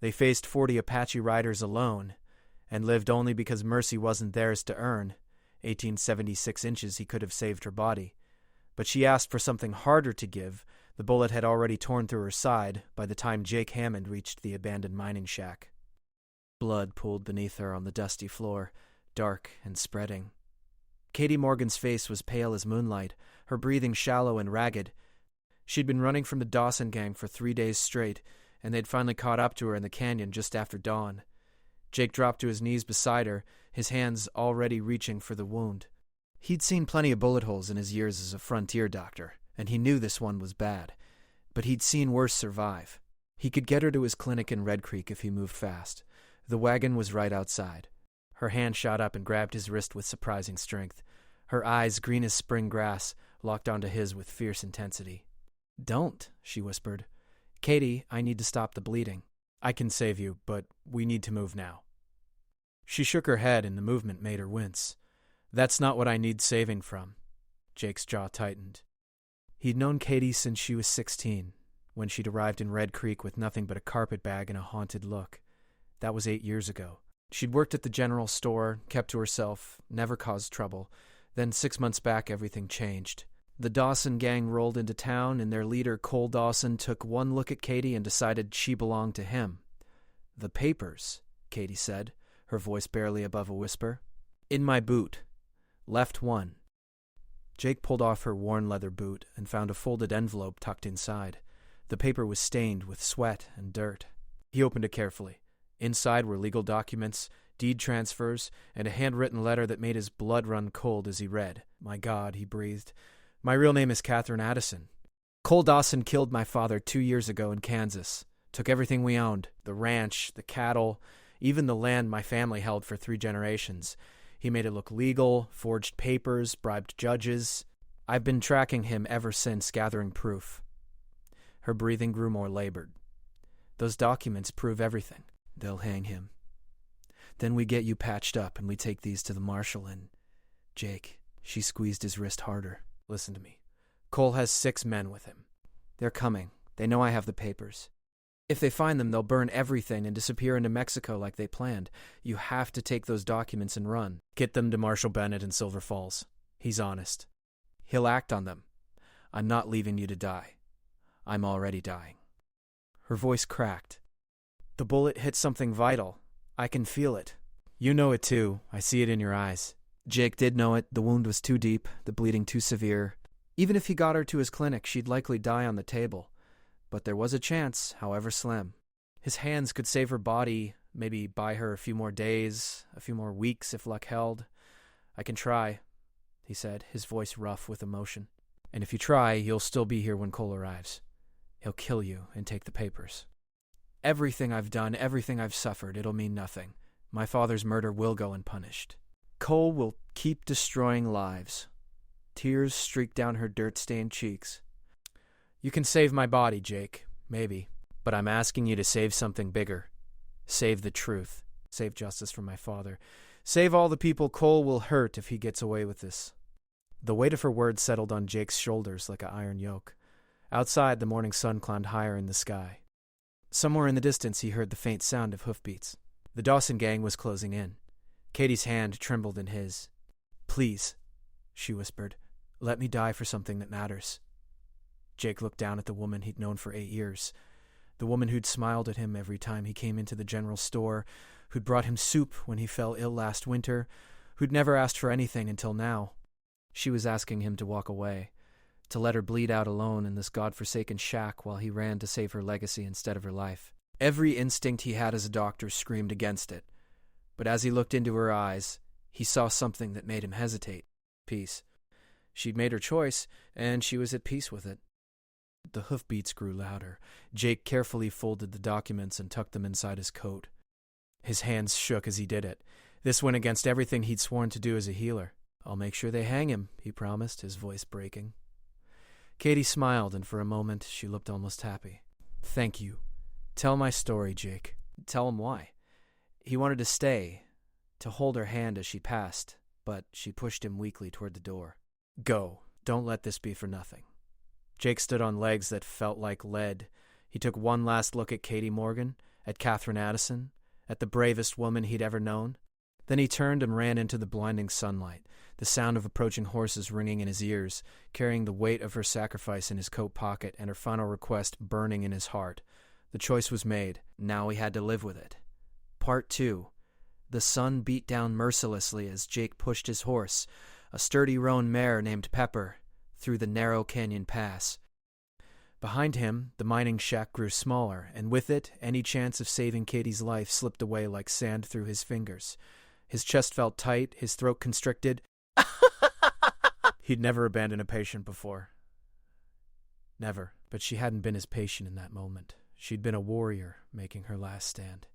They faced 40 Apache riders alone, and lived only because mercy wasn't theirs to earn. 1876 inches he could have saved her body. But she asked for something harder to give. The bullet had already torn through her side by the time Jake Hammond reached the abandoned mining shack. Blood pooled beneath her on the dusty floor, dark and spreading. Katie Morgan's face was pale as moonlight, her breathing shallow and ragged. She'd been running from the Dawson gang for 3 days straight, and they'd finally caught up to her in the canyon just after dawn. Jake dropped to his knees beside her, his hands already reaching for the wound. He'd seen plenty of bullet holes in his years as a frontier doctor, and he knew this one was bad. But he'd seen worse survive. He could get her to his clinic in Red Creek if he moved fast. The wagon was right outside. Her hand shot up and grabbed his wrist with surprising strength. Her eyes, green as spring grass, locked onto his with fierce intensity. "Don't," she whispered. "Katie, I need to stop the bleeding. I can save you, but we need to move now." She shook her head, and the movement made her wince. "That's not what I need saving from." Jake's jaw tightened. He'd known Katie since she was 16, when she'd arrived in Red Creek with nothing but a carpet bag and a haunted look. That was 8 years ago. She'd worked at the general store, kept to herself, never caused trouble. Then 6 months back, everything changed. The Dawson gang rolled into town, and their leader, Cole Dawson, took one look at Katie and decided she belonged to him. "The papers," Katie said, her voice barely above a whisper. "In my boot. Left one." Jake pulled off her worn leather boot and found a folded envelope tucked inside. The paper was stained with sweat and dirt. He opened it carefully. Inside were legal documents, deed transfers, and a handwritten letter that made his blood run cold as he read. "My God," he breathed. "My real name is Catherine Addison. Cole Dawson killed my father 2 years ago in Kansas. Took everything we owned, the ranch, the cattle, even the land my family held for 3 generations. He made it look legal, forged papers, bribed judges. I've been tracking him ever since, gathering proof." Her breathing grew more labored. "Those documents prove everything. They'll hang him. Then we get you patched up and we take these to the marshal and—" "Jake," she squeezed his wrist harder. "Listen to me. Cole has 6 men with him. They're coming. They know I have the papers. If they find them, they'll burn everything and disappear into Mexico like they planned. You have to take those documents and run. Get them to Marshal Bennett in Silver Falls. He's honest. He'll act on them. I'm not leaving you to die. I'm already dying." Her voice cracked. "The bullet hit something vital. I can feel it. You know it too. I see it in your eyes." Jake did know it. The wound was too deep, the bleeding too severe. Even if he got her to his clinic, she'd likely die on the table. But there was a chance, however slim. His hands could save her body, maybe buy her a few more days, a few more weeks if luck held. "I can try," he said, his voice rough with emotion. "And if you try, you'll still be here when Cole arrives. He'll kill you and take the papers. Everything I've done, everything I've suffered, it'll mean nothing. My father's murder will go unpunished. Cole will keep destroying lives." Tears streaked down her dirt-stained cheeks. "You can save my body, Jake, maybe. But I'm asking you to save something bigger. Save the truth. Save justice for my father. Save all the people Cole will hurt if he gets away with this." The weight of her words settled on Jake's shoulders like an iron yoke. Outside, the morning sun climbed higher in the sky. Somewhere in the distance, he heard the faint sound of hoofbeats. The Dawson gang was closing in. Katie's hand trembled in his. "Please," she whispered, "let me die for something that matters." Jake looked down at the woman he'd known for 8 years, the woman who'd smiled at him every time he came into the general store, who'd brought him soup when he fell ill last winter, who'd never asked for anything until now. She was asking him to walk away, to let her bleed out alone in this godforsaken shack while he ran to save her legacy instead of her life. Every instinct he had as a doctor screamed against it, but as he looked into her eyes, he saw something that made him hesitate. Peace. She'd made her choice, and she was at peace with it. The hoofbeats grew louder. Jake carefully folded the documents and tucked them inside his coat. His hands shook as he did it. This went against everything he'd sworn to do as a healer. "I'll make sure they hang him," he promised, his voice breaking. Katie smiled, and for a moment she looked almost happy. "Thank you. Tell my story, Jake." "Tell him why?" He wanted to stay, to hold her hand as she passed, but she pushed him weakly toward the door. "Go. Don't let this be for nothing." Jake stood on legs that felt like lead. He took one last look at Katie Morgan, at Catherine Addison, at the bravest woman he'd ever known. Then he turned and ran into the blinding sunlight, the sound of approaching horses ringing in his ears, carrying the weight of her sacrifice in his coat pocket and her final request burning in his heart. The choice was made. Now he had to live with it. Part 2. The sun beat down mercilessly as Jake pushed his horse, a sturdy roan mare named Pepper, through the narrow canyon pass. Behind him, the mining shack grew smaller, and with it, any chance of saving Katie's life slipped away like sand through his fingers. His chest felt tight, his throat constricted. He'd never abandoned a patient before. Never. But she hadn't been as patient in that moment. She'd been a warrior, making her last stand.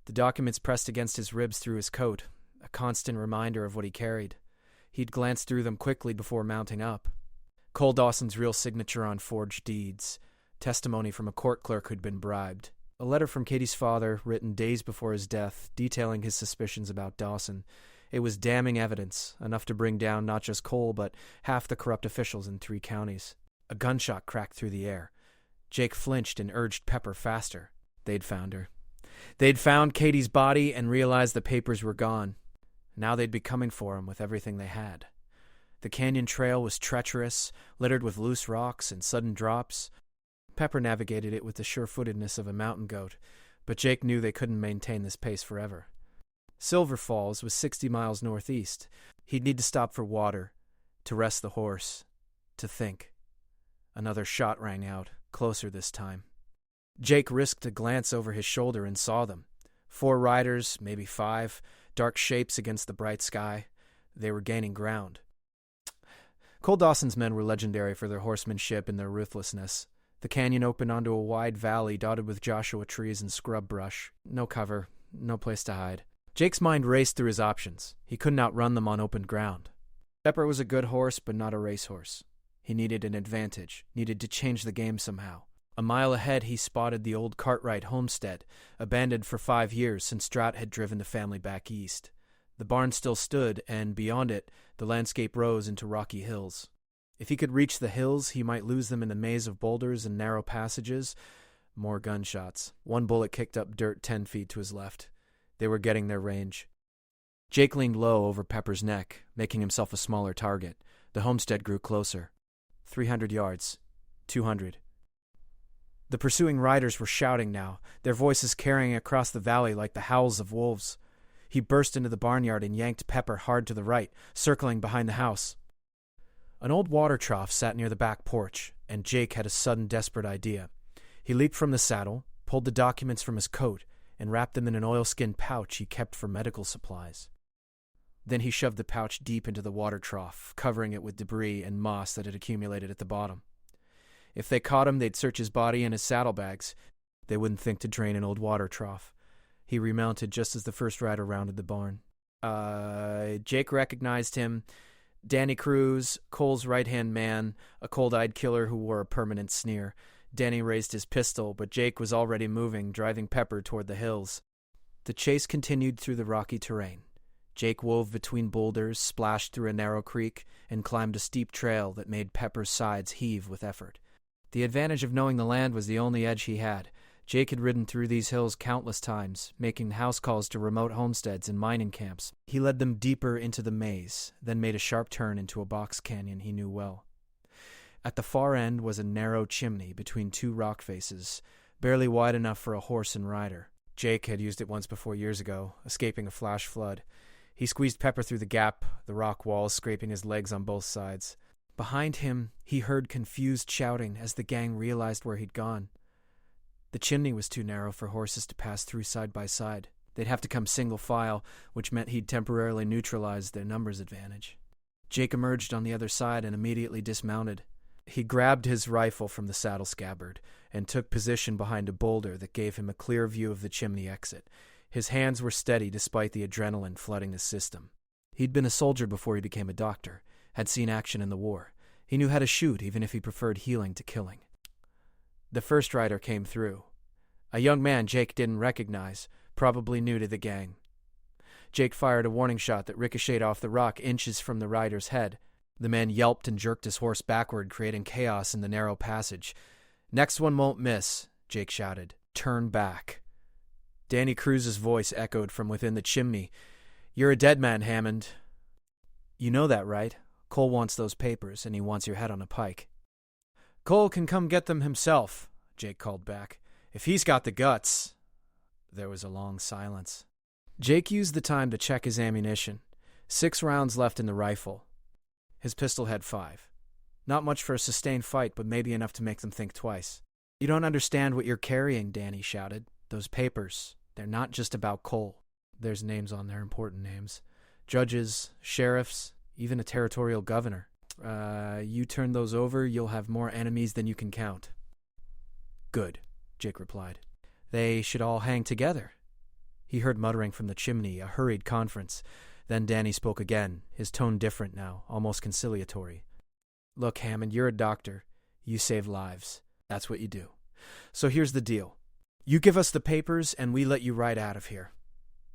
The documents pressed against his ribs through his coat, a constant reminder of what he carried. He'd glanced through them quickly before mounting up. Cole Dawson's real signature on forged deeds, testimony from a court clerk who'd been bribed, a letter from Katie's father written days before his death detailing his suspicions about Dawson. It was damning evidence, enough to bring down not just Cole but half the corrupt officials in 3 counties. A gunshot cracked through the air. Jake flinched and urged Pepper faster. They'd found her. They'd found Katie's body and realized the papers were gone. Now they'd be coming for him with everything they had. The canyon trail was treacherous, littered with loose rocks and sudden drops. Pepper navigated it with the sure-footedness of a mountain goat, but Jake knew they couldn't maintain this pace forever. Silver Falls was 60 miles northeast. He'd need to stop for water, to rest the horse, to think. Another shot rang out, closer this time. Jake risked a glance over his shoulder and saw them. 4 riders, maybe 5, dark shapes against the bright sky. They were gaining ground. Cole Dawson's men were legendary for their horsemanship and their ruthlessness. The canyon opened onto a wide valley dotted with Joshua trees and scrub brush. No cover, no place to hide. Jake's mind raced through his options. He couldn't outrun them on open ground. Pepper was a good horse, but not a racehorse. He needed an advantage, needed to change the game somehow. A mile ahead, he spotted the old Cartwright homestead, abandoned for 5 years since Drought had driven the family back east. The barn still stood, and beyond it, the landscape rose into rocky hills. If he could reach the hills, he might lose them in the maze of boulders and narrow passages. More gunshots. One bullet kicked up dirt 10 feet to his left. They were getting their range. Jake leaned low over Pepper's neck, making himself a smaller target. The homestead grew closer. 300 yards. 200. The pursuing riders were shouting now, their voices carrying across the valley like the howls of wolves. He burst into the barnyard and yanked Pepper hard to the right, circling behind the house. An old water trough sat near the back porch, and Jake had a sudden desperate idea. He leaped from the saddle, pulled the documents from his coat, and wrapped them in an oilskin pouch he kept for medical supplies. Then he shoved the pouch deep into the water trough, covering it with debris and moss that had accumulated at the bottom. If they caught him, they'd search his body and his saddlebags. They wouldn't think to drain an old water trough. He remounted just as the first rider rounded the barn. Jake recognized him. Danny Cruz, Cole's right-hand man, a cold-eyed killer who wore a permanent sneer. Danny raised his pistol, but Jake was already moving, driving Pepper toward the hills. The chase continued through the rocky terrain. Jake wove between boulders, splashed through a narrow creek, and climbed a steep trail that made Pepper's sides heave with effort. The advantage of knowing the land was the only edge he had. Jake had ridden through these hills countless times, making house calls to remote homesteads and mining camps. He led them deeper into the maze, then made a sharp turn into a box canyon he knew well. At the far end was a narrow chimney between 2 rock faces, barely wide enough for a horse and rider. Jake had used it once before years ago, escaping a flash flood. He squeezed Pepper through the gap, the rock walls scraping his legs on both sides. Behind him, he heard confused shouting as the gang realized where he'd gone. The chimney was too narrow for horses to pass through side by side. They'd have to come single file, which meant he'd temporarily neutralize their numbers advantage. Jake emerged on the other side and immediately dismounted. He grabbed his rifle from the saddle scabbard and took position behind a boulder that gave him a clear view of the chimney exit. His hands were steady despite the adrenaline flooding his system. He'd been a soldier before he became a doctor, had seen action in the war. He knew how to shoot even if he preferred healing to killing. The first rider came through. A young man Jake didn't recognize, probably new to the gang. Jake fired a warning shot that ricocheted off the rock inches from the rider's head. The man yelped and jerked his horse backward, creating chaos in the narrow passage. "Next one won't miss," Jake shouted. "Turn back." Danny Cruz's voice echoed from within the chimney. "You're a dead man, Hammond." "You know that, right? Cole wants those papers, and he wants your head on a pike." "Cole can come get them himself," Jake called back. "If he's got the guts." There was a long silence. Jake used the time to check his ammunition. 6 rounds left in the rifle. His pistol had 5. Not much for a sustained fight, but maybe enough to make them think twice. "You don't understand what you're carrying," Danny shouted. "Those papers, they're not just about Cole. There's names on there, important names. Judges, sheriffs, even a territorial governor. You turn those over, you'll have more enemies than you can count." "Good," Jake replied. "They should all hang together." He heard muttering from the chimney, a hurried conference. Then Danny spoke again, his tone different now, almost conciliatory. "Look, Hammond, you're a doctor. You save lives. That's what you do. So here's the deal. You give us the papers, and we let you ride out of here.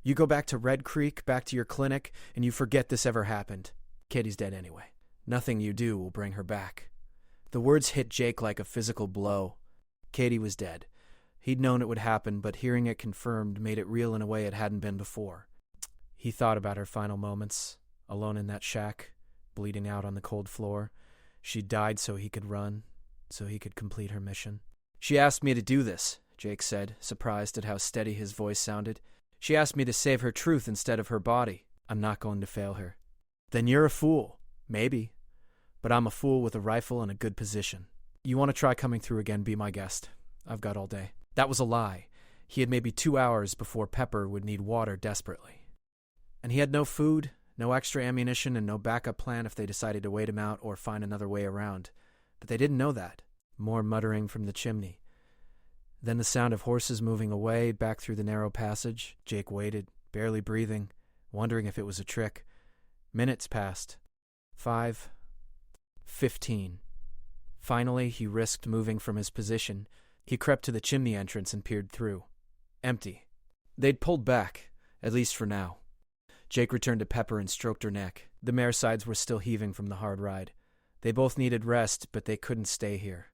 You go back to Red Creek, back to your clinic, and you forget this ever happened. Katie's dead anyway. Nothing you do will bring her back." The words hit Jake like a physical blow. Katie was dead. He'd known it would happen, but hearing it confirmed made it real in a way it hadn't been before. He thought about her final moments, alone in that shack, bleeding out on the cold floor. She died so he could run, so he could complete her mission. "She asked me to do this," Jake said, surprised at how steady his voice sounded. "She asked me to save her truth instead of her body. I'm not going to fail her." "Then you're a fool." "Maybe. But I'm a fool with a rifle and a good position. You want to try coming through again, be my guest. I've got all day." That was a lie. He had maybe 2 hours before Pepper would need water desperately. And he had no food, no extra ammunition, and no backup plan if they decided to wait him out or find another way around. But they didn't know that. More muttering from the chimney. Then the sound of horses moving away back through the narrow passage. Jake waited, barely breathing, wondering if it was a trick. Minutes passed. 5. 15. Finally, he risked moving from his position. He crept to the chimney entrance and peered through. Empty. They'd pulled back, at least for now. Jake returned to Pepper and stroked her neck. The mare's sides were still heaving from the hard ride. They both needed rest, but they couldn't stay here.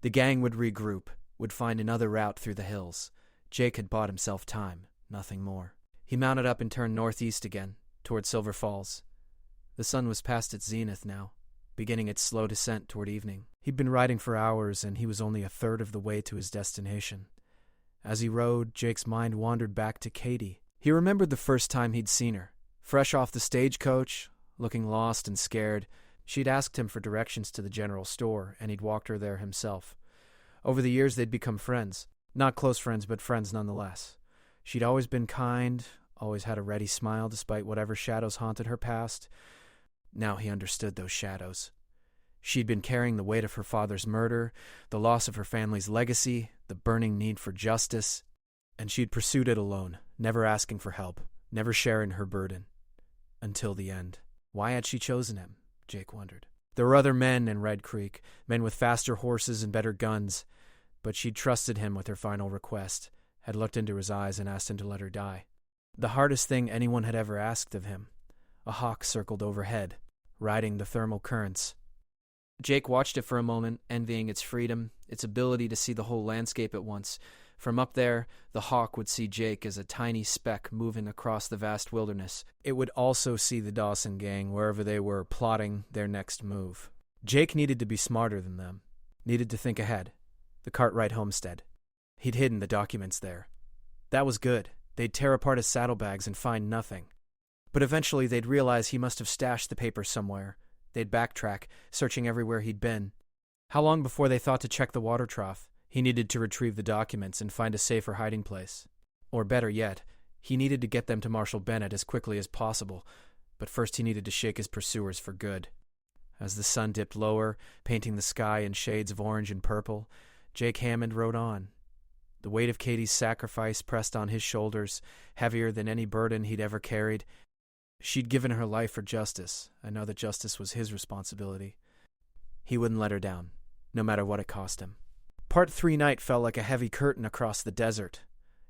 The gang would regroup, would find another route through the hills. Jake had bought himself time, nothing more. He mounted up and turned northeast again, toward Silver Falls. The sun was past its zenith now, beginning its slow descent toward evening. He'd been riding for hours, and he was only a third of the way to his destination. As he rode, Jake's mind wandered back to Katie. He remembered the first time he'd seen her. Fresh off the stagecoach, looking lost and scared, she'd asked him for directions to the general store, and he'd walked her there himself. Over the years, they'd become friends. Not close friends, but friends nonetheless. She'd always been kind, always had a ready smile despite whatever shadows haunted her past. Now he understood those shadows. She'd been carrying the weight of her father's murder, the loss of her family's legacy, the burning need for justice, and she'd pursued it alone, never asking for help, never sharing her burden. Until the end. Why had she chosen him? Jake wondered. There were other men in Red Creek, men with faster horses and better guns, but she'd trusted him with her final request, had looked into his eyes and asked him to let her die. The hardest thing anyone had ever asked of him. A hawk circled overhead, riding the thermal currents. Jake watched it for a moment, envying its freedom, its ability to see the whole landscape at once. From up there, the hawk would see Jake as a tiny speck moving across the vast wilderness. It would also see the Dawson gang wherever they were plotting their next move. Jake needed to be smarter than them, needed to think ahead. The Cartwright homestead. He'd hidden the documents there. That was good. They'd tear apart his saddlebags and find nothing. But eventually they'd realize he must have stashed the papers somewhere. They'd backtrack, searching everywhere he'd been. How long before they thought to check the water trough? He needed to retrieve the documents and find a safer hiding place. Or better yet, he needed to get them to Marshal Bennett as quickly as possible, but first he needed to shake his pursuers for good. As the sun dipped lower, painting the sky in shades of orange and purple, Jake Hammond rode on. The weight of Katie's sacrifice pressed on his shoulders, heavier than any burden he'd ever carried. She'd given her life for justice. I know that justice was his responsibility. He wouldn't let her down, no matter what it cost him. Part 3 night fell like a heavy curtain across the desert.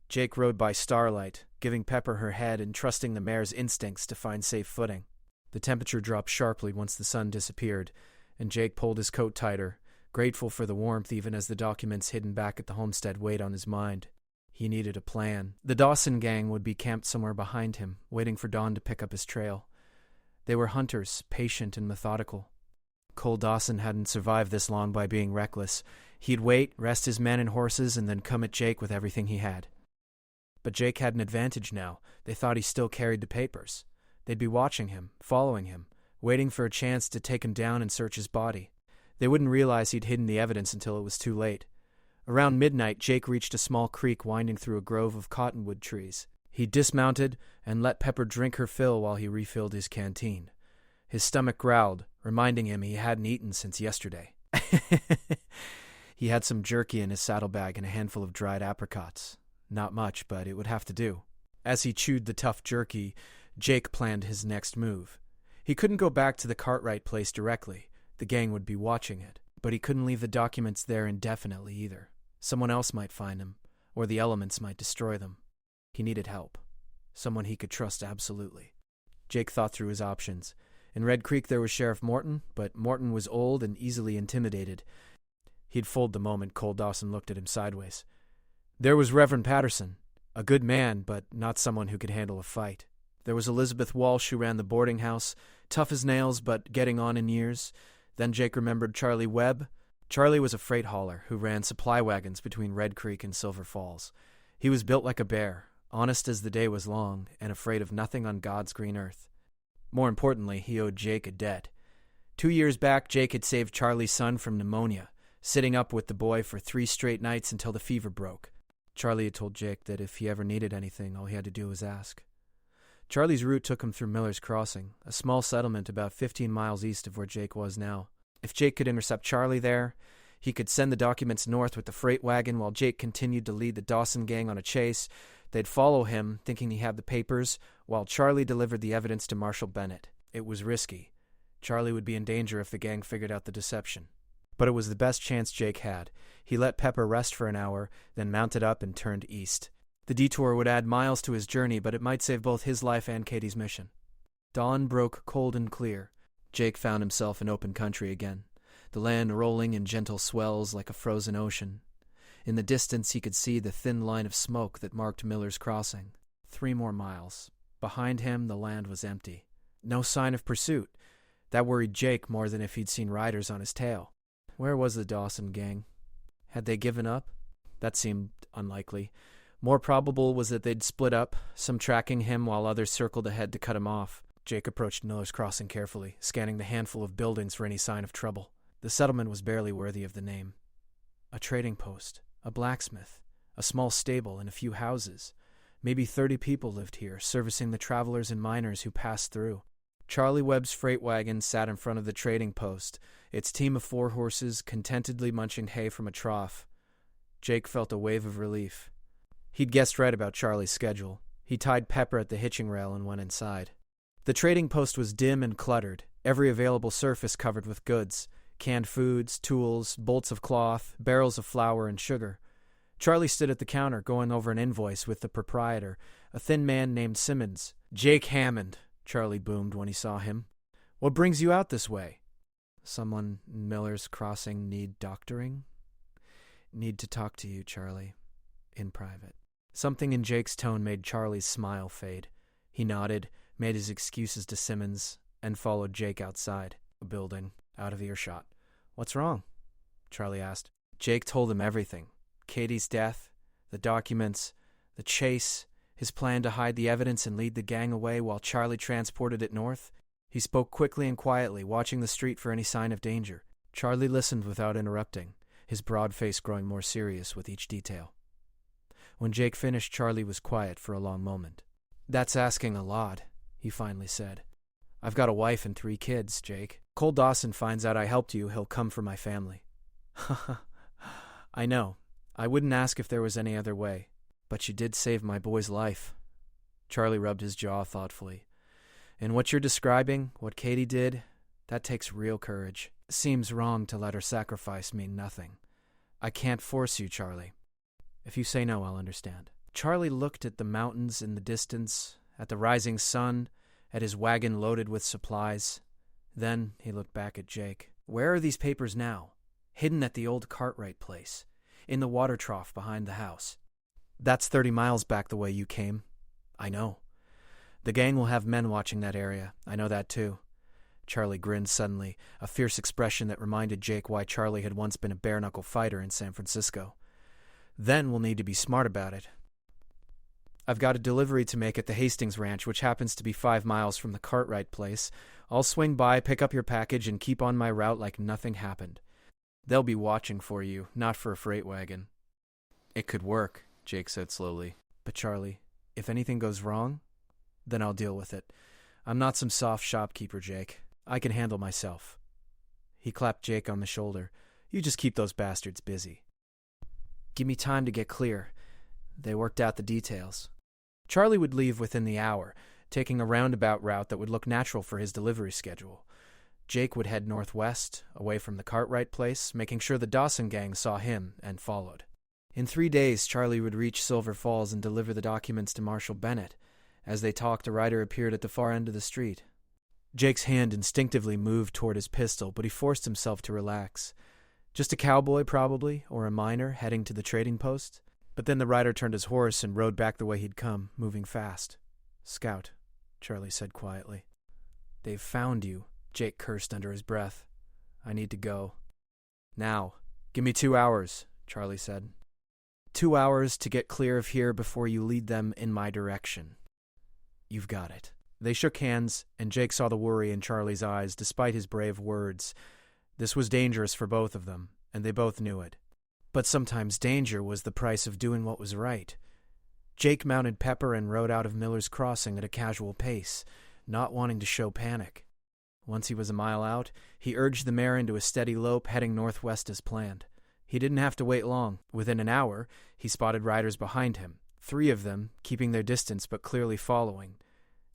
Jake rode by starlight, giving Pepper her head and trusting the mare's instincts to find safe footing. The temperature dropped sharply once the sun disappeared, and Jake pulled his coat tighter, grateful for the warmth even as the documents hidden back at the homestead weighed on his mind. He needed a plan. The Dawson gang would be camped somewhere behind him, waiting for dawn to pick up his trail. They were hunters, patient and methodical. Cole Dawson hadn't survived this long by being reckless. He'd wait, rest his men and horses, and then come at Jake with everything he had. But Jake had an advantage now. They thought he still carried the papers. They'd be watching him, following him, waiting for a chance to take him down and search his body. They wouldn't realize he'd hidden the evidence until it was too late. Around midnight, Jake reached a small creek winding through a grove of cottonwood trees. He dismounted and let Pepper drink her fill while he refilled his canteen. His stomach growled, reminding him he hadn't eaten since yesterday. He had some jerky in his saddlebag and a handful of dried apricots. Not much, but it would have to do. As he chewed the tough jerky, Jake planned his next move. He couldn't go back to the Cartwright place directly. The gang would be watching it. But he couldn't leave the documents there indefinitely either. Someone else might find them, or the elements might destroy them. He needed help. Someone he could trust absolutely. Jake thought through his options. In Red Creek there was Sheriff Morton, but Morton was old and easily intimidated. He'd fold the moment Cole Dawson looked at him sideways. There was Reverend Patterson, a good man, but not someone who could handle a fight. There was Elizabeth Walsh, who ran the boarding house, tough as nails but getting on in years. Then Jake remembered Charlie Webb. Charlie was a freight hauler who ran supply wagons between Red Creek and Silver Falls. He was built like a bear, honest as the day was long, and afraid of nothing on God's green earth. More importantly, he owed Jake a debt. 2 years back, Jake had saved Charlie's son from pneumonia, sitting up with the boy for 3 straight nights until the fever broke. Charlie had told Jake that if he ever needed anything, all he had to do was ask. Charlie's route took him through Miller's Crossing, a small settlement about 15 miles east of where Jake was now. If Jake could intercept Charlie there, he could send the documents north with the freight wagon while Jake continued to lead the Dawson gang on a chase. They'd follow him, thinking he had the papers, while Charlie delivered the evidence to Marshal Bennett. It was risky. Charlie would be in danger if the gang figured out the deception. But it was the best chance Jake had. He let Pepper rest for an hour, then mounted up and turned east. The detour would add miles to his journey, but it might save both his life and Katie's mission. Dawn broke cold and clear. Jake found himself in open country again, the land rolling in gentle swells like a frozen ocean. In the distance he could see the thin line of smoke that marked Miller's Crossing. 3 more miles. Behind him the land was empty. No sign of pursuit. That worried Jake more than if he'd seen riders on his tail. Where was the Dawson gang? Had they given up? That seemed unlikely. More probable was that they'd split up, some tracking him while others circled ahead to cut him off. Jake approached Miller's Crossing carefully, scanning the handful of buildings for any sign of trouble. The settlement was barely worthy of the name. A trading post, a blacksmith, a small stable, and a few houses. Maybe 30 people lived here, servicing the travelers and miners who passed through. Charlie Webb's freight wagon sat in front of the trading post, its team of 4 horses contentedly munching hay from a trough. Jake felt a wave of relief. He'd guessed right about Charlie's schedule. He tied Pepper at the hitching rail and went inside. The trading post was dim and cluttered, every available surface covered with goods, canned foods, tools, bolts of cloth, barrels of flour and sugar. Charlie stood at the counter going over an invoice with the proprietor, a thin man named Simmons. "Jake Hammond," Charlie boomed when he saw him. "What brings you out this way?" "Someone in Miller's Crossing need doctoring?" "Need to talk to you, Charlie. In private." Something in Jake's tone made Charlie's smile fade. He nodded, made his excuses to Simmons, and followed Jake outside, a building, out of earshot. "What's wrong?" Charlie asked. Jake told him everything. Katie's death, the documents, the chase, his plan to hide the evidence and lead the gang away while Charlie transported it north. He spoke quickly and quietly, watching the street for any sign of danger. Charlie listened without interrupting, his broad face growing more serious with each detail. When Jake finished, Charlie was quiet for a long moment. "That's asking a lot," he finally said. "I've got a wife and 3 kids, Jake. Cole Dawson finds out I helped you, he'll come for my family." "I know. I wouldn't ask if there was any other way. But you did save my boy's life." Charlie rubbed his jaw thoughtfully. "And what you're describing, what Katie did, that takes real courage. Seems wrong to let her sacrifice mean nothing. I can't force you, Charlie. If you say no, I'll understand." Charlie looked at the mountains in the distance, at the rising sun, at his wagon loaded with supplies. Then he looked back at Jake. "Where are these papers now?" "Hidden at the old Cartwright place, in the water trough behind the house." That's 30 miles back the way you came. I know. The gang will have men watching that area. I know that too. Charlie grinned suddenly, a fierce expression that reminded Jake why Charlie had once been a bare-knuckle fighter in San Francisco. Then we'll need to be smart about it. I've got a delivery to make at the Hastings Ranch, which happens to be 5 miles from the Cartwright place. I'll swing by, pick up your package, and keep on my route like nothing happened. They'll be watching for you, not for a freight wagon. It could work, Jake said slowly. But Charlie, if anything goes wrong, then I'll deal with it. I'm not some soft shopkeeper, Jake. I can handle myself. He clapped Jake on the shoulder. You just keep those bastards busy. Give me time to get clear. They worked out the details. Charlie would leave within the hour, taking a roundabout route that would look natural for his delivery schedule. Jake would head northwest, away from the Cartwright place, making sure the Dawson gang saw him and followed. In 3 days, Charlie would reach Silver Falls and deliver the documents to Marshal Bennett. As they talked, a rider appeared at the far end of the street. Jake's hand instinctively moved toward his pistol, but he forced himself to relax. Just a cowboy, probably, or a miner heading to the trading post. But then the rider turned his horse and rode back the way he'd come, moving fast. Scout, Charlie said quietly. They've found you, Jake cursed under his breath. I need to go. Now. Give me 2 hours, Charlie said. 2 hours to get clear of here before you lead them in my direction. You've got it. They shook hands, and Jake saw the worry in Charlie's eyes despite his brave words. This was dangerous for both of them, and they both knew it. But sometimes danger was the price of doing what was right. Jake mounted Pepper and rode out of Miller's Crossing at a casual pace, not wanting to show panic. Once he was a mile out, he urged the mare into a steady lope, heading northwest as planned. He didn't have to wait long. Within an hour, he spotted riders behind him, 3 of them keeping their distance but clearly following.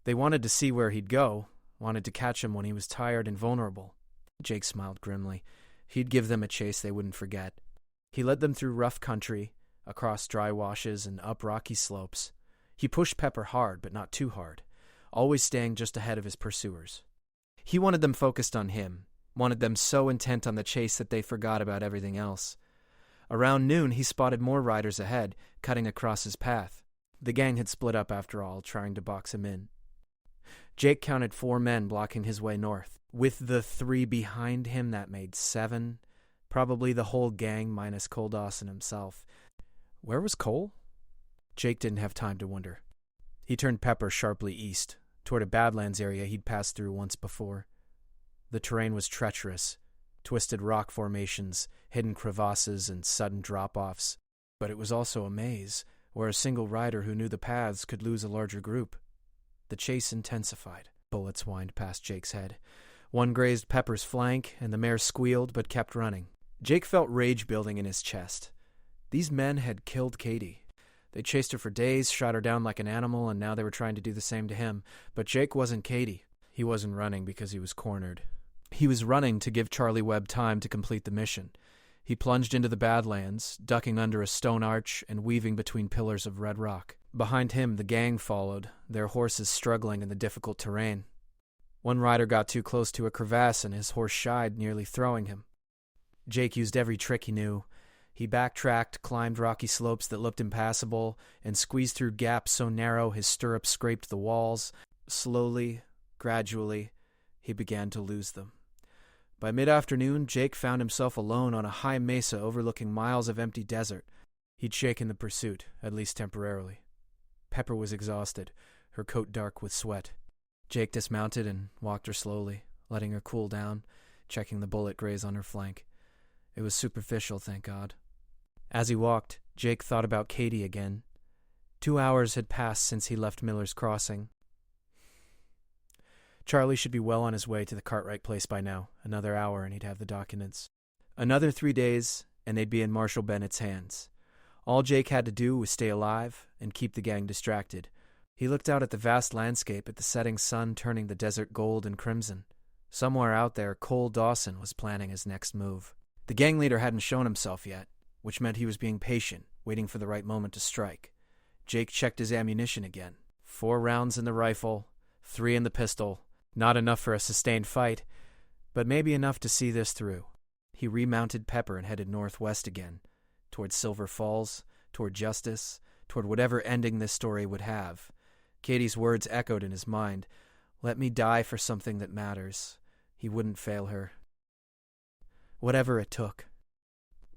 They wanted to see where he'd go, wanted to catch him when he was tired and vulnerable. Jake smiled grimly. He'd give them a chase they wouldn't forget. He led them through rough country, across dry washes and up rocky slopes. He pushed Pepper hard, but not too hard, always staying just ahead of his pursuers. He wanted them focused on him, wanted them so intent on the chase that they forgot about everything else. Around noon, he spotted more riders ahead, cutting across his path. The gang had split up after all, trying to box him in. Jake counted 4 men blocking his way north. With the 3 behind him, that made 7. Probably the whole gang minus Cole Dawson himself. Where was Cole? Jake didn't have time to wonder. He turned Pepper sharply east, toward a Badlands area he'd passed through once before. The terrain was treacherous, twisted rock formations, hidden crevasses, and sudden drop-offs. But it was also a maze, where a single rider who knew the paths could lose a larger group. The chase intensified. Bullets whined past Jake's head. One grazed Pepper's flank, and the mare squealed but kept running. Jake felt rage building in his chest. These men had killed Katie. They chased her for days, shot her down like an animal, and now they were trying to do the same to him. But Jake wasn't Katie. He wasn't running because he was cornered. He was running to give Charlie Webb time to complete the mission. He plunged into the Badlands, ducking under a stone arch and weaving between pillars of red rock. Behind him, the gang followed, their horses struggling in the difficult terrain. One rider got too close to a crevasse and his horse shied, nearly throwing him. Jake used every trick he knew. He backtracked, climbed rocky slopes that looked impassable, and squeezed through gaps so narrow his stirrups scraped the walls. Slowly, gradually, he began to lose them. By mid-afternoon, Jake found himself alone on a high mesa overlooking miles of empty desert. He'd shaken the pursuit, at least temporarily. Pepper was exhausted, her coat dark with sweat. Jake dismounted and walked her slowly, letting her cool down, checking the bullet graze on her flank. It was superficial, thank God. As he walked, Jake thought about Katie again. 2 hours had passed since he left Miller's Crossing. Charlie should be well on his way to the Cartwright place by now. Another hour and he'd have the documents. Another 3 days, and they'd be in Marshal Bennett's hands. All Jake had to do was stay alive and keep the gang distracted. He looked out at the vast landscape, at the setting sun turning the desert gold and crimson. Somewhere out there, Cole Dawson was planning his next move. The gang leader hadn't shown himself yet, which meant he was being patient, waiting for the right moment to strike. Jake checked his ammunition again. 4 rounds in the rifle, 3 in the pistol. Not enough for a sustained fight, but maybe enough to see this through. He remounted Pepper and headed northwest again, toward Silver Falls, toward Justice, toward whatever ending this story would have. Katie's words echoed in his mind. Let me die for something that matters. He wouldn't fail her. Whatever it took.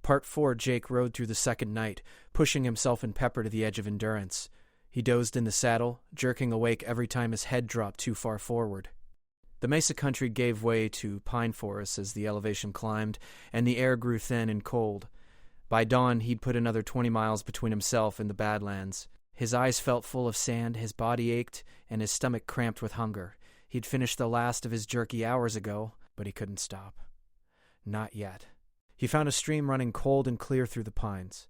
Part 4, Jake rode through the second night, pushing himself and Pepper to the edge of endurance. He dozed in the saddle, jerking awake every time his head dropped too far forward. The mesa country gave way to pine forests as the elevation climbed, and the air grew thin and cold. By dawn, he'd put another 20 miles between himself and the Badlands. His eyes felt full of sand, his body ached, and his stomach cramped with hunger. He'd finished the last of his jerky hours ago, but he couldn't stop. Not yet. He found a stream running cold and clear through the pines.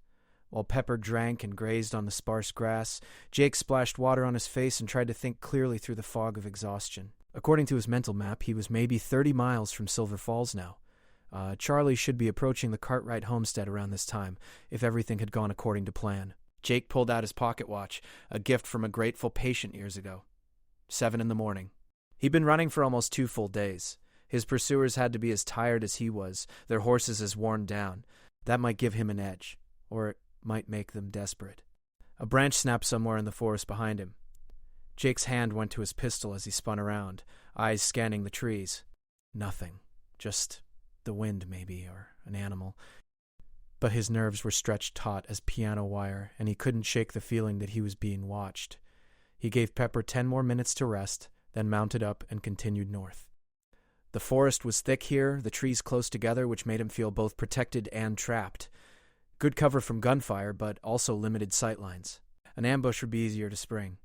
While Pepper drank and grazed on the sparse grass, Jake splashed water on his face and tried to think clearly through the fog of exhaustion. According to his mental map, he was maybe 30 miles from Silver Falls now. Charlie should be approaching the Cartwright homestead around this time, if everything had gone according to plan. Jake pulled out his pocket watch, a gift from a grateful patient years ago. 7 a.m. He'd been running for almost 2 full days. His pursuers had to be as tired as he was, their horses as worn down. That might give him an edge, or it might make them desperate. A branch snapped somewhere in the forest behind him. Jake's hand went to his pistol as he spun around, eyes scanning the trees. Nothing. Just the wind, maybe, or an animal. But his nerves were stretched taut as piano wire, and he couldn't shake the feeling that he was being watched. He gave Pepper 10 more minutes to rest, then mounted up and continued north. The forest was thick here, the trees close together, which made him feel both protected and trapped. Good cover from gunfire, but also limited sightlines. An ambush would be easier to spring.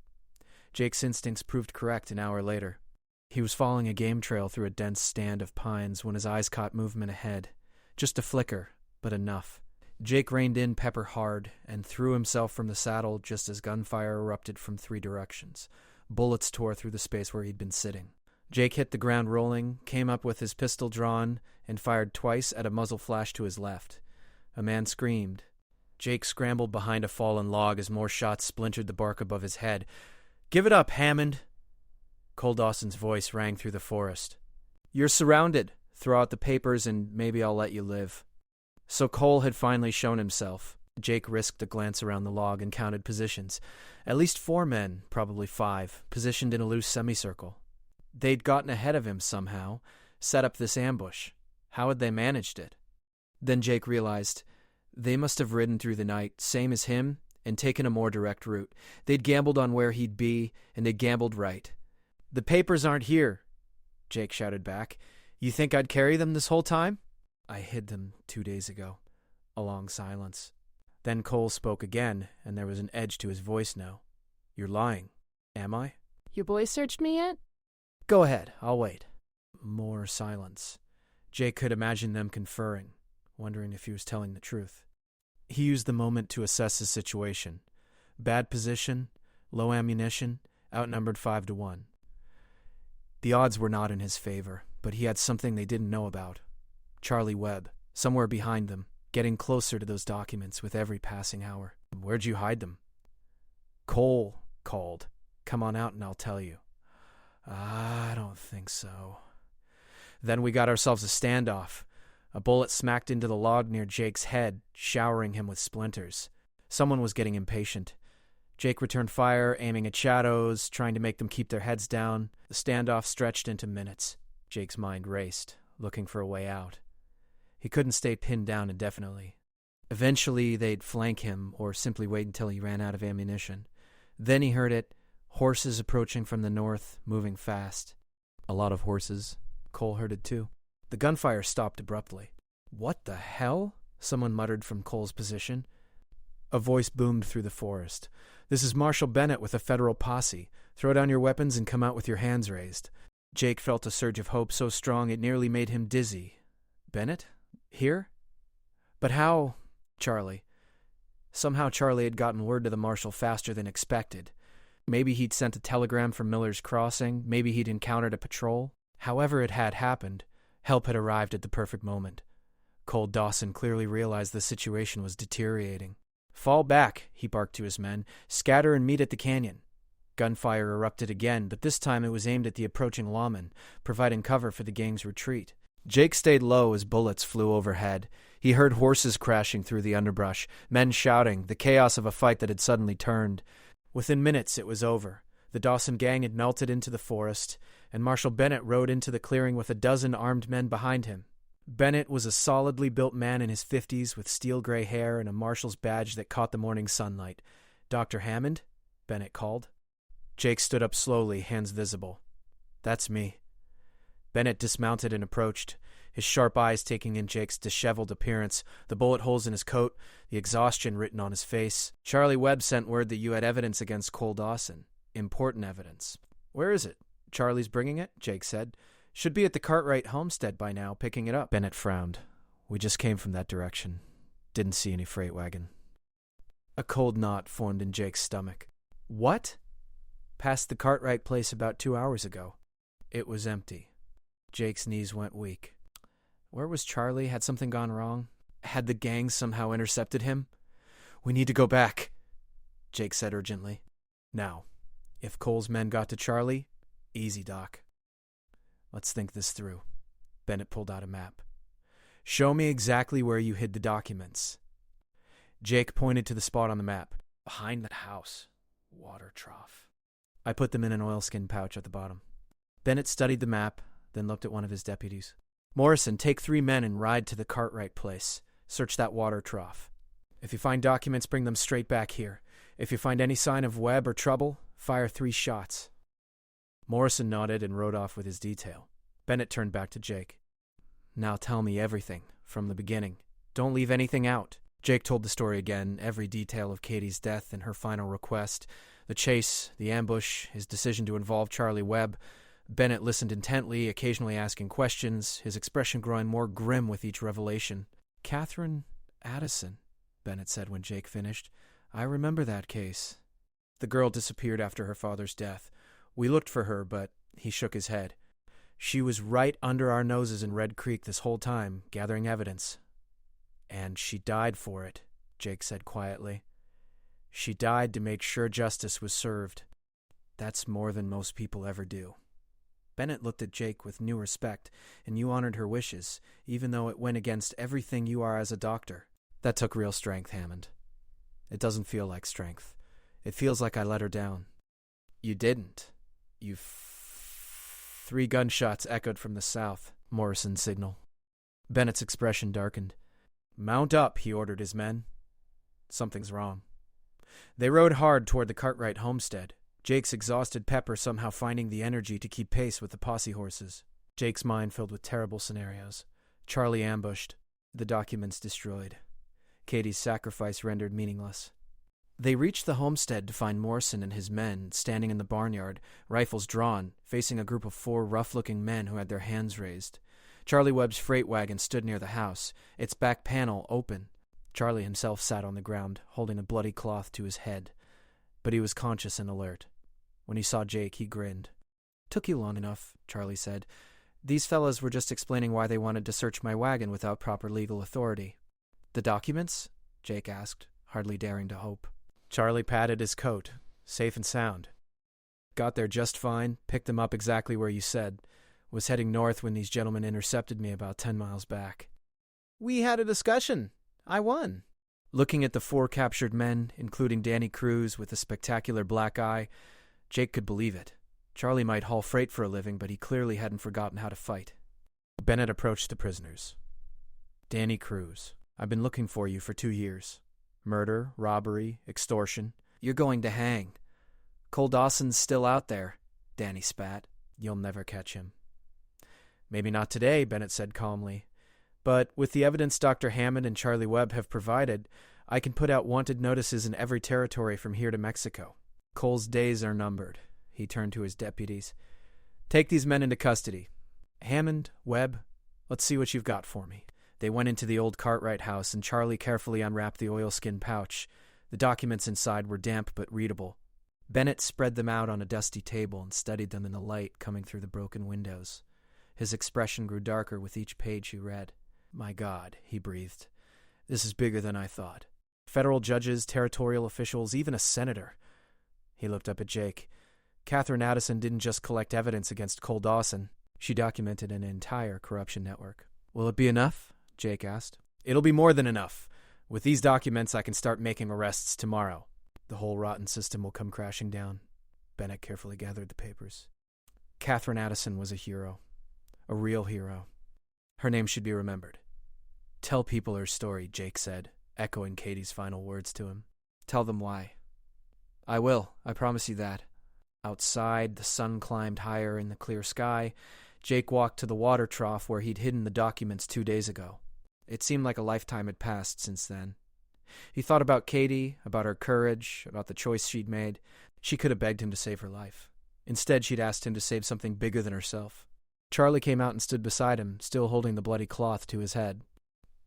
Jake's instincts proved correct an hour later. He was following a game trail through a dense stand of pines when his eyes caught movement ahead. Just a flicker, but enough. Jake reined in Pepper hard and threw himself from the saddle just as gunfire erupted from 3 directions. Bullets tore through the space where he'd been sitting. Jake hit the ground rolling, came up with his pistol drawn, and fired twice at a muzzle flash to his left. A man screamed. Jake scrambled behind a fallen log as more shots splintered the bark above his head. "Give it up, Hammond!" Cole Dawson's voice rang through the forest. "You're surrounded. Throw out the papers and maybe I'll let you live." So Cole had finally shown himself. Jake risked a glance around the log and counted positions. At least 4 men, probably 5, positioned in a loose semicircle. They'd gotten ahead of him somehow, set up this ambush. How had they managed it? Then Jake realized they must have ridden through the night, same as him, and taken a more direct route. They'd gambled on where he'd be, and they gambled right. "The papers aren't here," Jake shouted back. "You think I'd carry them this whole time?" "I hid them 2 days ago." A long silence. Then Cole spoke again, and there was an edge to his voice now. "You're lying." "Am I?" "Your boys searched me yet?" "Go ahead, I'll wait." More silence. Jake could imagine them conferring, wondering if he was telling the truth. He used the moment to assess his situation. Bad position, low ammunition, outnumbered 5-1. The odds were not in his favor, but he had something they didn't know about. Charlie Webb, somewhere behind them, getting closer to those documents with every passing hour. "Where'd you hide them?" Cole called. "Come on out and I'll tell you." "I don't think so." Then we got ourselves a standoff. A bullet smacked into the log near Jake's head, showering him with splinters. Someone was getting impatient. Jake returned fire, aiming at shadows, trying to make them keep their heads down. The standoff stretched into minutes. Jake's mind raced, looking for a way out. He couldn't stay pinned down indefinitely. Eventually, they'd flank him or simply wait until he ran out of ammunition. Then he heard it, horses approaching from the north, moving fast. A lot of horses. Cole heard it too. The gunfire stopped abruptly. "What the hell?" someone muttered from Cole's position. A voice boomed through the forest. "This is Marshal Bennett with a federal posse. Throw down your weapons and come out with your hands raised." Jake felt a surge of hope so strong it nearly made him dizzy. Bennett? Here? But how? Charlie. Somehow Charlie had gotten word to the marshal faster than expected. Maybe he'd sent a telegram from Miller's Crossing. Maybe he'd encountered a patrol. However it had happened, help had arrived at the perfect moment. Cole Dawson clearly realized the situation was deteriorating. "Fall back," he barked to his men. "Scatter and meet at the canyon." Gunfire erupted again, but this time it was aimed at the approaching lawmen, providing cover for the gang's retreat. Jake stayed low as bullets flew overhead. He heard horses crashing through the underbrush, men shouting, the chaos of a fight that had suddenly turned. Within minutes, it was over. The Dawson gang had melted into the forest, and Marshal Bennett rode into the clearing with a dozen armed men behind him. Bennett was a solidly built man in his 50s with steel-gray hair and a marshal's badge that caught the morning sunlight. "Dr. Hammond?" Bennett called. Jake stood up slowly, hands visible. "That's me." Bennett dismounted and approached, his sharp eyes taking in Jake's disheveled appearance, the bullet holes in his coat, the exhaustion written on his face. "Charlie Webb sent word that you had evidence against Cole Dawson. Important evidence." "Where is it?" "Charlie's bringing it," Jake said. "Should be at the Cartwright homestead by now, picking it up." Bennett frowned. "We just came from that direction. Didn't see any freight wagon." A cold knot formed in Jake's stomach. "What?" "Passed the Cartwright place about 2 hours ago." It was empty. Jake's knees went weak. Where was Charlie? Had something gone wrong? Had the gang somehow intercepted him? "We need to go back," Jake said urgently. "Now, if Cole's men got to Charlie, easy, Doc. Let's think this through." Bennett pulled out a map. "Show me exactly where you hid the documents." Jake pointed to the spot on the map. "Behind the house. Water trough. I put them in an oilskin pouch at the bottom." Bennett studied the map, then looked at one of his deputies. "Morrison, take 3 men and ride to the Cartwright place. Search that water trough. If you find documents, bring them straight back here. If you find any sign of Webb or trouble, fire 3 shots." Morrison nodded and rode off with his detail. Bennett turned back to Jake. "Now tell me everything, from the beginning. Don't leave anything out." Jake told the story again, every detail of Katie's death and her final request, the chase, the ambush, his decision to involve Charlie Webb. Bennett listened intently, occasionally asking questions, his expression growing more grim with each revelation. "Catherine Addison," Bennett said when Jake finished. "I remember that case." "The girl disappeared after her father's death. We looked for her, but," he shook his head, "she was right under our noses in Red Creek this whole time, gathering evidence. And she died for it," Jake said quietly. "She died to make sure justice was served. That's more than most people ever do." Bennett looked at Jake with new respect, and you honored her wishes, even though it went against everything you are as a doctor. "That took real strength, Hammond." "It doesn't feel like strength. It feels like I let her down." "You didn't. You 3 gunshots echoed from the south," Morrison signaled. Bennett's expression darkened. "Mount up," he ordered his men. "Something's wrong." They rode hard toward the Cartwright homestead, Jake's exhausted pepper somehow finding the energy to keep pace with the posse horses. Jake's mind filled with terrible scenarios. Charlie ambushed, the documents destroyed, Katie's sacrifice rendered meaningless. They reached the homestead to find Morrison and his men standing in the barnyard, rifles drawn, facing a group of 4 rough-looking men who had their hands raised. Charlie Webb's freight wagon stood near the house, its back panel open. Charlie himself sat on the ground, holding a bloody cloth to his head. But he was conscious and alert. When he saw Jake, he grinned. "Took you long enough," Charlie said. "These fellas were just explaining why they wanted to search my wagon without proper legal authority." "The documents?" Jake asked, hardly daring to hope. Charlie patted his coat. "Safe and sound. Got there just fine, picked them up exactly where you said. Was heading north when these gentlemen intercepted me about 10 miles back." "We had a discussion. I won." Looking at the 4 captured men, including Danny Cruz with a spectacular black eye, Jake could believe it. Charlie might haul freight for a living, but he clearly hadn't forgotten how to fight. Bennett approached the prisoners. "Danny Cruz, I've been looking for you for 2 years. Murder, robbery, extortion. You're going to hang. Cole Dawson's still out there," Danny spat. "You'll never catch him." "Maybe not today," Bennett said calmly. "But with the evidence Dr. Hammond and Charlie Webb have provided, I can put out wanted notices in every territory from here to Mexico. Cole's days are numbered." He turned to his deputies. "Take these men into custody. Hammond, Webb, let's see what you've got for me." They went into the old Cartwright house, and Charlie carefully unwrapped the oilskin pouch. The documents inside were damp but readable. Bennett spread them out on a dusty table and studied them in the light coming through the broken windows. His expression grew darker with each page he read. "My God," he breathed. "This is bigger than I thought. Federal judges, territorial officials, even a senator." He looked up at Jake. "Catherine Addison didn't just collect evidence against Cole Dawson. She documented an entire corruption network." "Will it be enough?" Jake asked. It'll be more than enough. With these documents, I can start making arrests tomorrow. The whole rotten system will come crashing down. Bennett carefully gathered the papers. Catherine Addison was a hero. A real hero. Her name should be remembered. Tell people her story, Jake said, echoing Katie's final words to him. Tell them why. I will, I promise you that. Outside, the sun climbed higher in the clear sky. Jake walked to the water trough where he'd hidden the documents 2 days ago. It seemed like a lifetime had passed since then. He thought about Katie, about her courage, about the choice she'd made. She could have begged him to save her life. Instead, she'd asked him to save something bigger than herself. Charlie came out and stood beside him, still holding the bloody cloth to his head.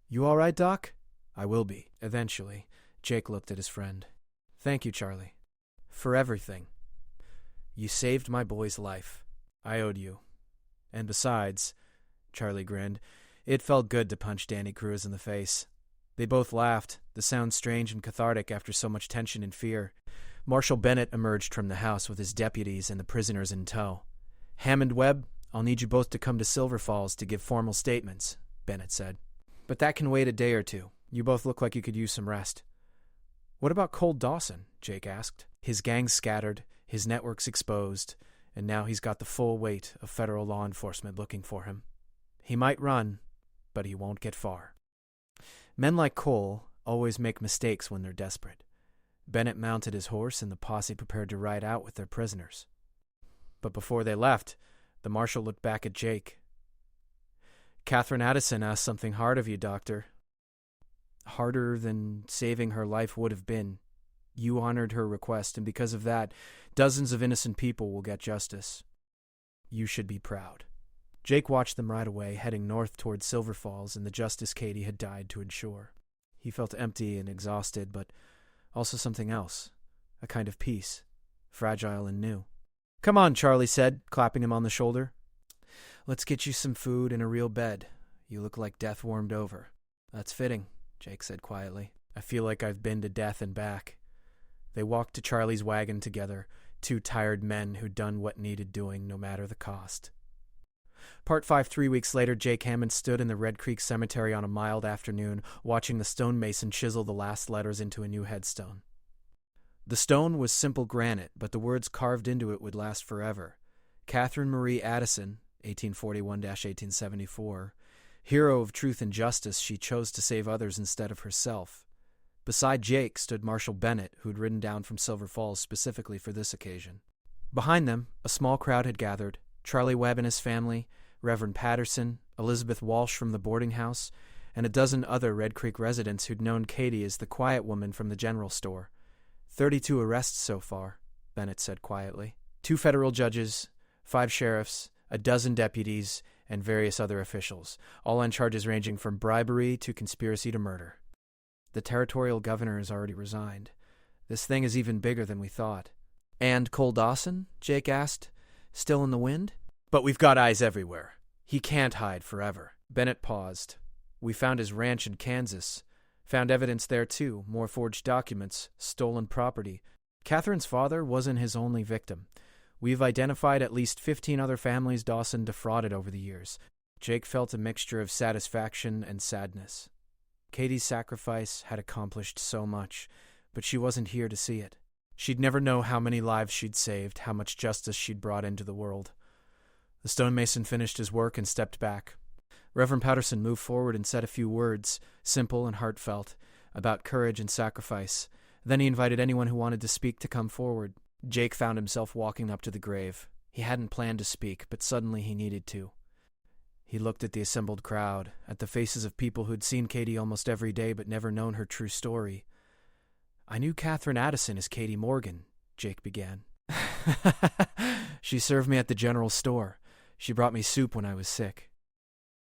You all right, Doc? I will be, eventually. Jake looked at his friend. Thank you, Charlie. For everything. You saved my boy's life. I owed you. And besides, Charlie grinned, it felt good to punch Danny Cruz in the face. They both laughed, the sound strange and cathartic after so much tension and fear. Marshal Bennett emerged from the house with his deputies and the prisoners in tow. Hammond Webb, I'll need you both to come to Silver Falls to give formal statements, Bennett said. But that can wait a day or two. You both look like you could use some rest. What about Cole Dawson? Jake asked. His gang scattered, his networks exposed, and now he's got the full weight of federal law enforcement looking for him. He might run, but he won't get far. Men like Cole always make mistakes when they're desperate. Bennett mounted his horse and the posse prepared to ride out with their prisoners. But before they left, the marshal looked back at Jake. Catherine Addison asked something hard of you, Doctor. Harder than saving her life would have been. You honored her request, and because of that, dozens of innocent people will get justice. You should be proud. Jake watched them ride away, heading north toward Silver Falls and the justice Katie had died to ensure. He felt empty and exhausted, but also something else, a kind of peace, fragile and new. Come on, Charlie said, clapping him on the shoulder. Let's get you some food and a real bed. You look like death warmed over. That's fitting, Jake said quietly. I feel like I've been to death and back. They walked to Charlie's wagon together, two tired men who'd done what needed doing no matter the cost. Part 5. 3 weeks later, Jake Hammond stood in the Red Creek Cemetery on a mild afternoon, watching the stonemason chisel the last letters into a new headstone. The stone was simple granite, but the words carved into it would last forever. Catherine Marie Addison, 1841-1874, hero of truth and justice, she chose to save others instead of herself. Beside Jake stood Marshal Bennett, who'd ridden down from Silver Falls specifically for this occasion. Behind them, a small crowd had gathered. Charlie Webb and his family, Reverend Patterson, Elizabeth Walsh from the boarding house, and a dozen other Red Creek residents who'd known Katie as the quiet woman from the general store. 32 arrests so far, Bennett said quietly. 2 federal judges, 5 sheriffs, a dozen deputies, and various other officials, all on charges ranging from bribery to conspiracy to murder. The territorial governor has already resigned. This thing is even bigger than we thought. And Cole Dawson? Jake asked. Still in the wind? But we've got eyes everywhere. He can't hide forever. Bennett paused. We found his ranch in Kansas. Found evidence there, too. More forged documents, stolen property. Catherine's father wasn't his only victim. We've identified at least 15 other families Dawson defrauded over the years. Jake felt a mixture of satisfaction and sadness. Katie's sacrifice had accomplished so much, but she wasn't here to see it. She'd never know how many lives she'd saved, how much justice she'd brought into the world. The stonemason finished his work and stepped back. Reverend Patterson moved forward and said a few words, simple and heartfelt, about courage and sacrifice. Then he invited anyone who wanted to speak to come forward. Jake found himself walking up to the grave. He hadn't planned to speak, but suddenly he needed to. He looked at the assembled crowd, at the faces of people who'd seen Katie almost every day but never known her true story. I knew Catherine Addison as Katie Morgan, Jake began. She served me at the general store. She brought me soup when I was sick.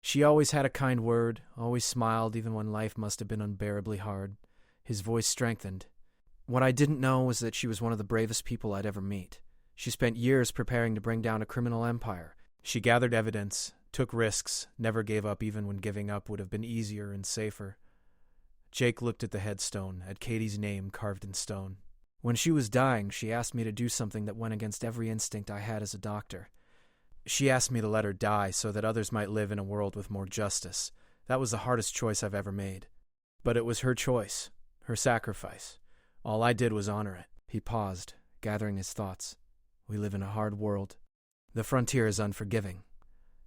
She always had a kind word, always smiled even when life must have been unbearably hard. His voice strengthened. What I didn't know was that she was one of the bravest people I'd ever meet. She spent years preparing to bring down a criminal empire. She gathered evidence, took risks, never gave up even when giving up would have been easier and safer. Jake looked at the headstone, at Katie's name carved in stone. When she was dying, she asked me to do something that went against every instinct I had as a doctor. She asked me to let her die so that others might live in a world with more justice. That was the hardest choice I've ever made. But it was her choice, her sacrifice. All I did was honor it. He paused, gathering his thoughts. We live in a hard world. The frontier is unforgiving.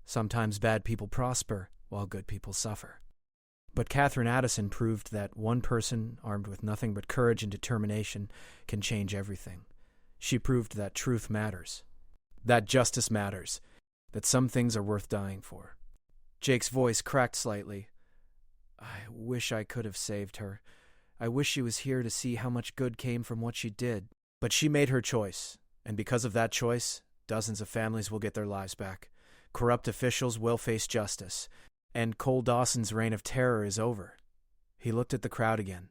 Sometimes bad people prosper, while good people suffer. But Catherine Addison proved that one person, armed with nothing but courage and determination, can change everything. She proved that truth matters, that justice matters, that some things are worth dying for. Jake's voice cracked slightly. I wish I could have saved her. I wish she was here to see how much good came from what she did. But she made her choice, and because of that choice, dozens of families will get their lives back. Corrupt officials will face justice, and Cole Dawson's reign of terror is over. He looked at the crowd again.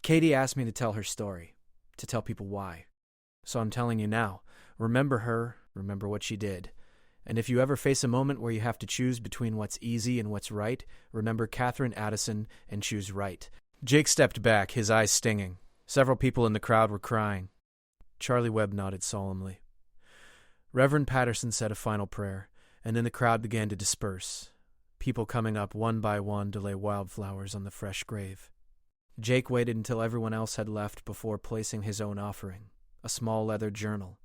Katie asked me to tell her story, to tell people why. So I'm telling you now. Remember her, remember what she did. And if you ever face a moment where you have to choose between what's easy and what's right, remember Catherine Addison and choose right. Jake stepped back, his eyes stinging. Several people in the crowd were crying. Charlie Webb nodded solemnly. Reverend Patterson said a final prayer, and then the crowd began to disperse, people coming up one by one to lay wildflowers on the fresh grave. Jake waited until everyone else had left before placing his own offering, a small leather journal.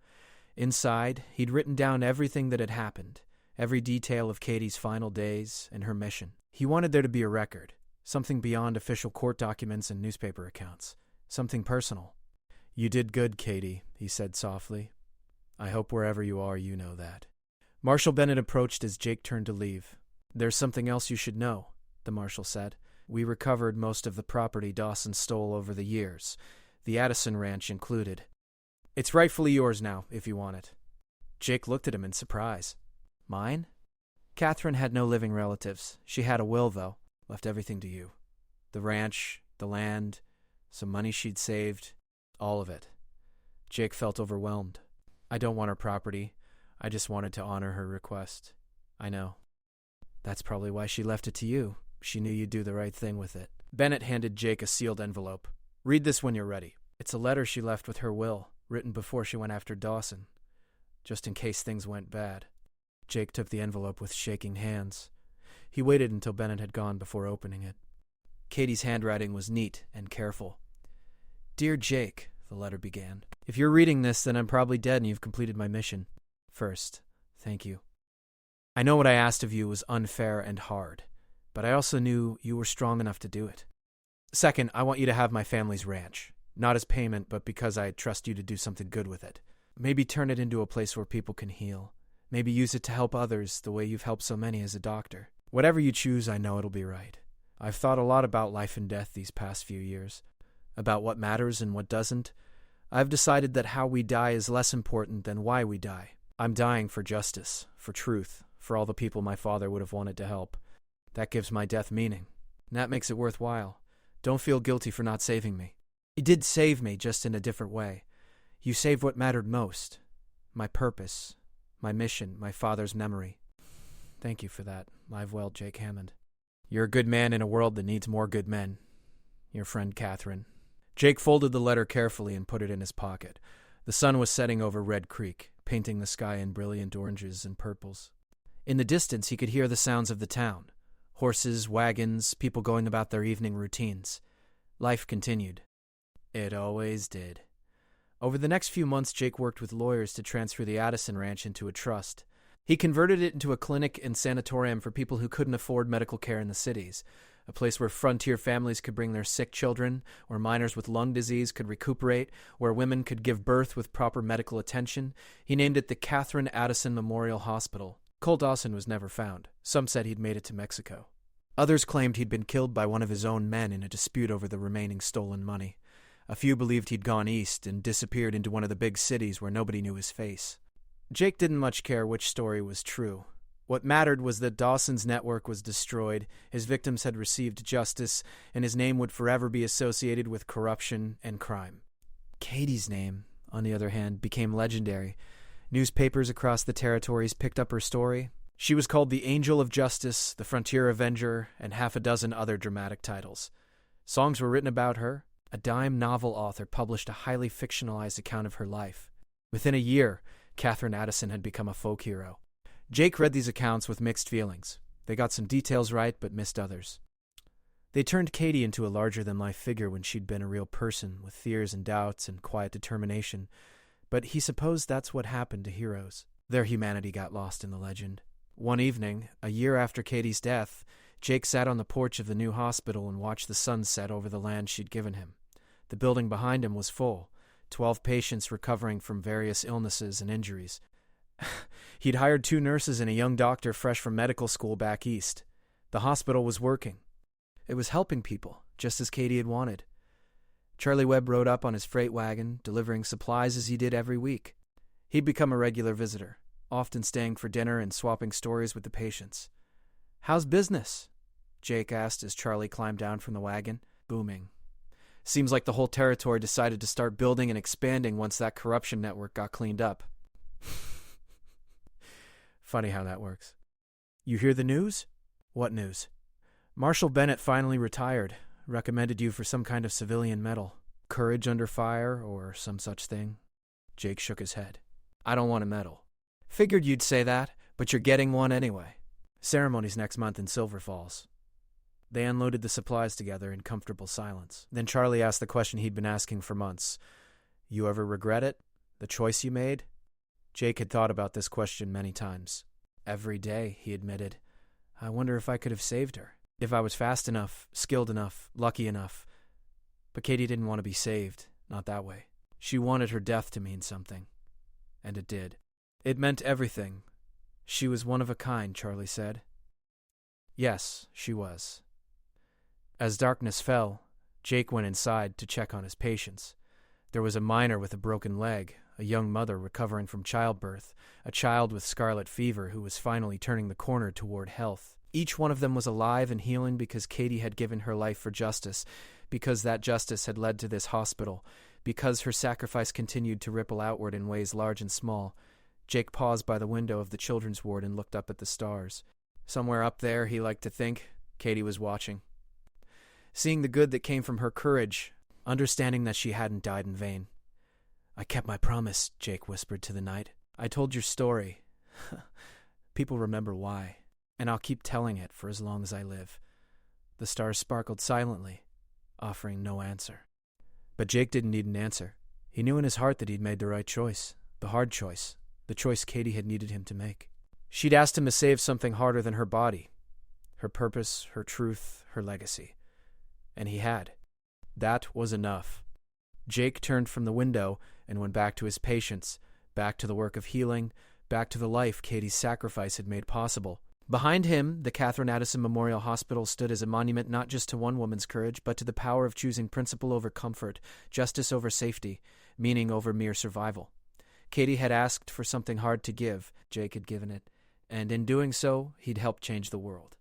Inside, he'd written down everything that had happened, every detail of Katie's final days and her mission. He wanted there to be a record, something beyond official court documents and newspaper accounts, something personal. You did good, Katie, he said softly. I hope wherever you are, you know that. Marshal Bennett approached as Jake turned to leave. There's something else you should know, the marshal said. We recovered most of the property Dawson stole over the years, the Addison Ranch included. It's rightfully yours now, if you want it. Jake looked at him in surprise. Mine? Catherine had no living relatives. She had a will, though. Left everything to you. The ranch, the land, some money she'd saved, all of it. Jake felt overwhelmed. I don't want her property. I just wanted to honor her request. I know. That's probably why she left it to you. She knew you'd do the right thing with it. Bennett handed Jake a sealed envelope. Read this when you're ready. It's a letter she left with her will, written before she went after Dawson, just in case things went bad. Jake took the envelope with shaking hands. He waited until Bennett had gone before opening it. Katie's handwriting was neat and careful. Dear Jake, the letter began. If you're reading this, then I'm probably dead and you've completed my mission. First, thank you. I know what I asked of you was unfair and hard, but I also knew you were strong enough to do it. Second, I want you to have my family's ranch. Not as payment, but because I trust you to do something good with it. Maybe turn it into a place where people can heal. Maybe use it to help others the way you've helped so many as a doctor. Whatever you choose, I know it'll be right. I've thought a lot about life and death these past few years, about what matters and what doesn't. I've decided that how we die is less important than why we die. I'm dying for justice, for truth, for all the people my father would have wanted to help. That gives my death meaning, and that makes it worthwhile. Don't feel guilty for not saving me. You did save me, just in a different way. You saved what mattered most. My purpose, my mission, my father's memory. Thank you for that, live well, Jake Hammond. You're a good man in a world that needs more good men. Your friend Catherine. Jake folded the letter carefully and put it in his pocket. The sun was setting over Red Creek, painting the sky in brilliant oranges and purples. In the distance, he could hear the sounds of the town. Horses, wagons, people going about their evening routines. Life continued. It always did. Over the next few months, Jake worked with lawyers to transfer the Addison Ranch into a trust. He converted it into a clinic and sanatorium for people who couldn't afford medical care in the cities, a place where frontier families could bring their sick children, where miners with lung disease could recuperate, where women could give birth with proper medical attention. He named it the Catherine Addison Memorial Hospital. Cole Dawson was never found. Some said he'd made it to Mexico. Others claimed he'd been killed by one of his own men in a dispute over the remaining stolen money. A few believed he'd gone east and disappeared into one of the big cities where nobody knew his face. Jake didn't much care which story was true. What mattered was that Dawson's network was destroyed, his victims had received justice, and his name would forever be associated with corruption and crime. Katie's name, on the other hand, became legendary. Newspapers across the territories picked up her story. She was called the Angel of Justice, the Frontier Avenger, and half a dozen other dramatic titles. Songs were written about her. A dime novel author published a highly fictionalized account of her life. Within a year, Catherine Addison had become a folk hero. Jake read these accounts with mixed feelings. They got some details right, but missed others. They turned Katie into a larger-than-life figure when she'd been a real person, with fears and doubts and quiet determination. But he supposed that's what happened to heroes. Their humanity got lost in the legend. One evening, a year after Katie's death, Jake sat on the porch of the new hospital and watched the sun set over the land she'd given him. The building behind him was full, 12 patients recovering from various illnesses and injuries. He'd hired 2 nurses and a young doctor fresh from medical school back east. The hospital was working. It was helping people, just as Katie had wanted. Charlie Webb rode up on his freight wagon, delivering supplies as he did every week. He'd become a regular visitor, often staying for dinner and swapping stories with the patients. "How's business?" Jake asked as Charlie climbed down from the wagon. "Booming. Seems like the whole territory decided to start building and expanding once that corruption network got cleaned up." Funny how that works. "You hear the news?" "What news?" "Marshal Bennett finally retired. Recommended you for some kind of civilian medal. Courage under fire or some such thing." Jake shook his head. "I don't want a medal." "Figured you'd say that, but you're getting one anyway. Ceremony's next month in Silver Falls." They unloaded the supplies together in comfortable silence. Then Charlie asked the question he'd been asking for months. "You ever regret it? The choice you made?" Jake had thought about this question many times. "Every day," he admitted. "I wonder if I could have saved her. If I was fast enough, skilled enough, lucky enough." But Katie didn't want to be saved, not that way. She wanted her death to mean something. And it did. It meant everything. She was one of a kind, Charlie said. Yes, she was. As darkness fell, Jake went inside to check on his patients. There was a miner with a broken leg, a young mother recovering from childbirth, a child with scarlet fever who was finally turning the corner toward health. Each one of them was alive and healing because Katie had given her life for justice, because that justice had led to this hospital, because her sacrifice continued to ripple outward in ways large and small. Jake paused by the window of the children's ward and looked up at the stars. Somewhere up there, he liked to think, Katie was watching. Seeing the good that came from her courage, understanding that she hadn't died in vain. "I kept my promise," Jake whispered to the night. "I told your story. People remember why. And I'll keep telling it for as long as I live." The stars sparkled silently, offering no answer. But Jake didn't need an answer. He knew in his heart that he'd made the right choice, the hard choice, the choice Katie had needed him to make. She'd asked him to save something harder than her body, her purpose, her truth, her legacy. And he had. That was enough. Jake turned from the window and went back to his patients, back to the work of healing, back to the life Katie's sacrifice had made possible. Behind him, the Catherine Addison Memorial Hospital stood as a monument not just to one woman's courage, but to the power of choosing principle over comfort, justice over safety, meaning over mere survival. Katie had asked for something hard to give. Jake had given it, and in doing so, he'd helped change the world.